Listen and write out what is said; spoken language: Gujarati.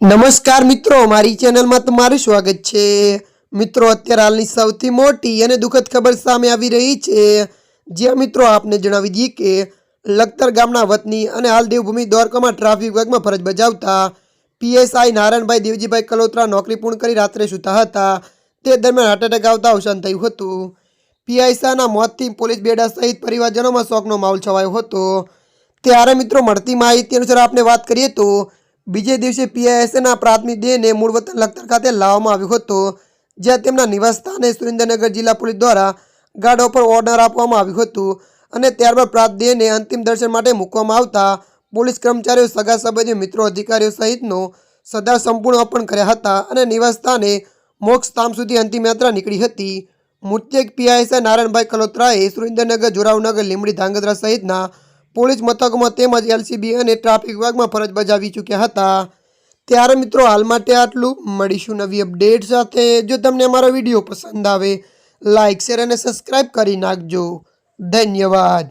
નમસ્કાર મિત્રો, મારી ચેનલમાં તમારું સ્વાગત છે। મિત્રો, અત્યારે હાલની સૌથી મોટી અને દુઃખદ ખબર સામે આવી રહી છે। જ્યાં મિત્રો આપને જણાવી દઈએ કે લખતર ગામના વતની અને હાલ દેવભૂમિ દ્વારકામાં ટ્રાફિક વિભાગમાં ફરજ બજાવતા પીએસઆઈ નારાયણભાઈ દેવજીભાઈ કલોત્રા નોકરી પૂર્ણ કરી રાત્રે સૂતા હતા। તે દરમિયાન હાર્ટ એટેક આવતા અવસાન થયું હતું। પીએસઆઈના મોતથી પોલીસ બેડા સહિત પરિવારજનોમાં શોકનો માહોલ છવાયો હતો। ત્યારે મિત્રો મળતી માહિતી અનુસાર આપણે વાત કરીએ તો બીજે દિવસે પીઆઈએસના પ્રાથમિક દેહને મૂળ વતન લખતર ખાતે લાવવામાં આવ્યો હતો, જ્યાં તેમના નિવાસ સ્થાને સુરેન્દ્રનગર જિલ્લા પોલીસ દ્વારા ગાર્ડ પર ઓર્ડર આપવામાં આવ્યું હતું અને ત્યારબાદ પ્રાપ્ત દેહને અંતિમ દર્શન માટે મૂકવામાં આવતા પોલીસ કર્મચારીઓ, સગા સંબંધીઓ, મિત્રો, અધિકારીઓ સહિતનો સદા સંપૂર્ણ અર્પણ કર્યા હતા અને નિવાસ સ્થાને મોક્ષ ધામ સુધી અંતિમ યાત્રા નીકળી હતી। મૃતક પીઆઈએસઆઈ નારાયણભાઈ કલોત્રાએ સુરેન્દ્રનગર, જોરાવનગર, લીંબડી, ધાંગધ્રા સહિતના પોલીસ મથકોમાં તેમજ એલસીબી અને ટ્રાફિક વિભાગમાં ફરજ બજાવી ચૂક્યા હતા। ત્યારે મિત્રો હાલ માટે આટલું। મળીશું નવી અપડેટ સાથે। જો તમને અમારો વિડીયો પસંદ આવે, લાઇક, શેર અને સબસ્ક્રાઈબ કરી નાખજો। ધન્યવાદ।